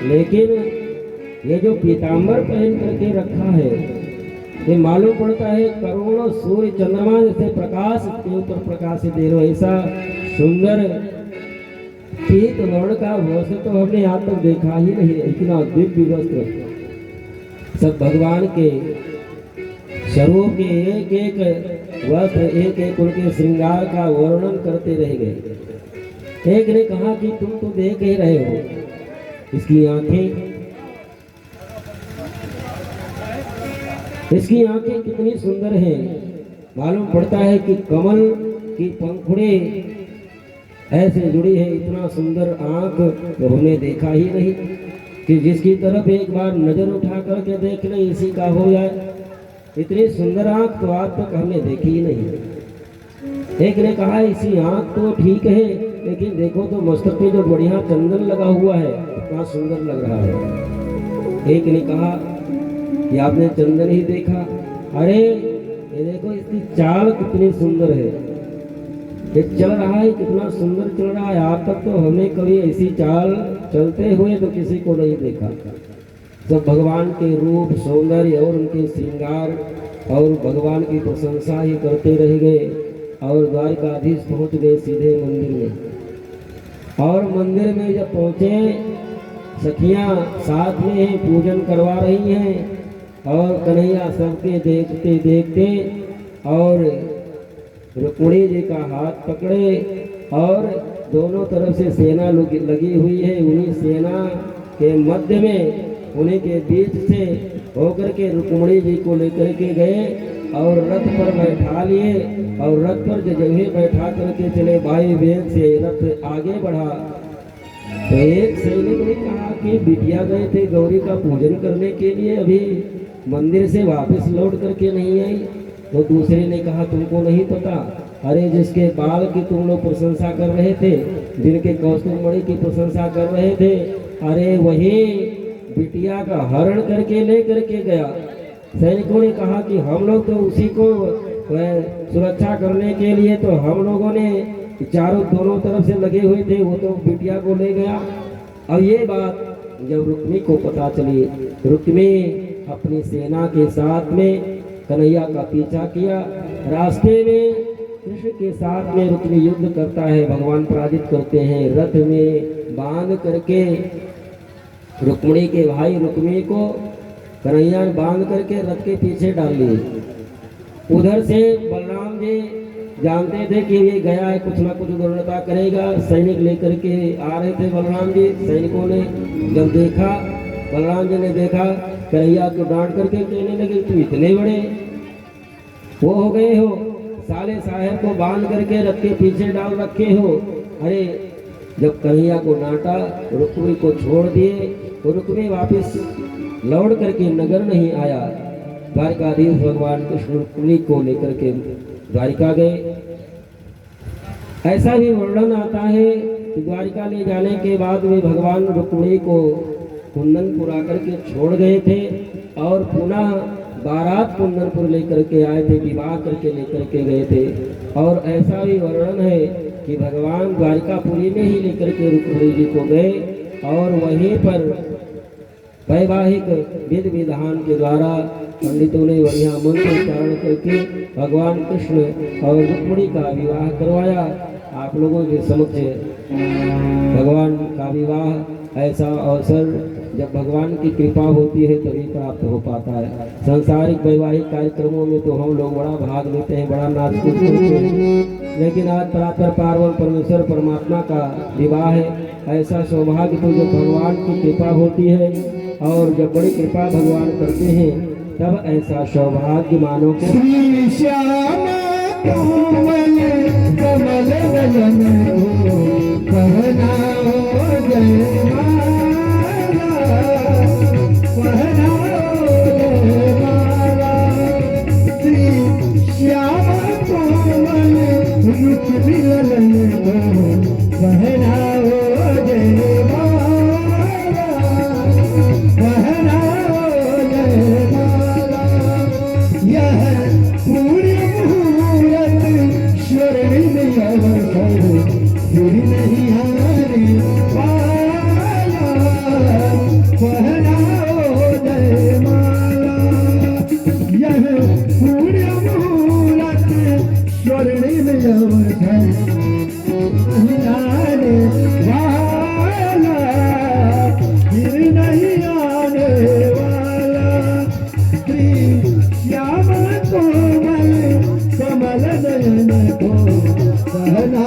लेकिन ये जो पीताम्बर पहन करके रखा है ये मालूम पड़ता है करोड़ों सूर्य चंद्रमा जैसे प्रकाश के ऊपर प्रकाशित दे रहे हो। ऐसा सुंदर पीत वर्ण का वस्त्र तो हमने आज तक देखा ही नहीं। इतना दिव्य वस्त्र सब भगवान के स्वरूप के एक एक वस्त्र, एक एक उनके श्रृंगार का वर्णन करते रह गए। एक ने कहा कि तुम तो देख ही रहे हो, इसकी आंखें कितनी सुंदर हैं। मालूम पड़ता है कि कमल की पंखुड़ी ऐसे जुड़ी है। इतना सुंदर आंख तो हमने देखा ही नहीं कि जिसकी तरफ एक बार नजर उठा करके देख ले इसी का हो जाए। इतनी सुंदर आंख तो आज तक हमने देखी ही नहीं। एक ने कहा इसी आंख तो ठीक है, लेकिन देखो तो मस्तक पे जो बढ़िया चंदन लगा हुआ है कितना सुंदर लग रहा है। एक ने कहा कि आपने चंदन ही देखा? अरे ये देखो इसकी चाल कितनी सुंदर है, ये चल रहा है कितना सुंदर चल रहा है। आज तक तो हमने कभी ऐसी चाल चलते हुए तो किसी को नहीं देखा। सब भगवान के रूप, सौंदर्य और उनके श्रृंगार और भगवान की प्रशंसा ही करते रह गए और द्वारकाधीश पहुंच गए सीधे मंदिर में। और मंदिर में जब पहुंचे, सखियां साथ में पूजन करवा रही हैं और कन्हैया सबके देखते देखते और रुक्मिणी जी का हाथ पकड़े और दोनों तरफ से सेना लगी हुई है। उन्हीं सेना के मध्य में, उन्हीं के बीच से होकर के रुक्मिणी जी को लेकर के गए और रथ पर बैठा लिए और रथ पर जगह बैठा करके चले। वायु वेग से रथ आगे बढ़ा तो एक सैनिक ने कहा कि बिटिया गए थे गौरी का पूजन करने के लिए, अभी मंदिर से वापस लौट करके नहीं आई। तो दूसरे ने कहा तुमको नहीं पता अरे जिसके बाल की तुम लोग प्रशंसा कर रहे थे, जिनके कौस्तुभ मणि की प्रशंसा कर रहे थे, अरे वही बिटिया का हरण करके ले करके गया। सैनिकों ने कहा कि हम लोग तो उसी को सुरक्षा करने के लिए तो हम लोगों ने चारों दोनों तरफ से लगे हुए थे, वो तो बिटिया को ले गया। और ये बात जब रुक्मी को पता चली, रुक्मी अपनी सेना के साथ में कन्हैया का पीछा किया। रास्ते में कृष्ण के साथ में रुक्मी युद्ध करता है, भगवान पराजित करते हैं। रथ में बांध करके रुक्मिणी के भाई रुक्मी को कन्हैया ने बांध करके रथ के पीछे डाल लिए। उधर से बलराम जी जानते थे कि ये गया है, कुछ ना कुछ दुर्घटना करेगा। सैनिक लेकर के आ रहे थे बलराम जी। सैनिकों ने जब देखा, बलराम जी ने देखा, कन्हैया को डांट करके कहने लगे तुम इतने बड़े वो हो गए हो, साले साहेब को बांध करके रथ के पीछे डाल रखे हो। अरे जब कन्हैया को डांटा, रुक्मी को छोड़ दिए, तो रुक्मी वापस लौट करके नगर नहीं आया। द्वारिकाधीश भगवान कृष्ण रुक्मी को लेकर के द्वारिका गए। ऐसा भी वर्णन आता है कि द्वारिका ले जाने के बाद वे भगवान रुक्मिणी को कुंदनपुर आकर के छोड़ गए थे और पुनः बारात कुंदनपुर लेकर के आए थे, विवाह करके लेकर के गए थे। और ऐसा भी वर्णन है कि भगवान द्वारिकापुरी में ही लेकर के रुक्मिणी जी को गए और वहीं पर वैवाहिक विधि विधान के द्वारा पंडितों ने बढ़िया मंत्र उच्चारण करके भगवान कृष्ण और रुक्मिणी का विवाह करवाया। आप लोगों के समक्ष भगवान का विवाह ऐसा अवसर जब भगवान की कृपा होती है तभी प्राप्त हो पाता है। सांसारिक वैवाहिक कार्यक्रमों में तो हम लोग बड़ा भाग लेते हैं, बड़ा नाच कूद करते हैं, लेकिन आज परात्पर पार्वण परमेश्वर परमात्मा का विवाह है। ऐसा सौभाग्य तो जब भगवान की कृपा होती है और जब बड़ी कृपा भगवान करते हैं तब ऐसा सौभाग्य मानव को कमल नयन हो कहना हो जय माला, कहना हो जय माला। श्री श्याम कोमल रूप मिलन हो कहना हो जय माला, कहना हो जय माला। यह पूरी मुहूर्त स्वर्णी में अवसर फिर नहीं हारे वाला, कहना हो जय माला। यह पूरी मुहूर्त स्वर्णी में अवसर नहीं हारे वाला, फिर नहीं आने वाला। श्री श्याम कोमल कमल नयन को कहना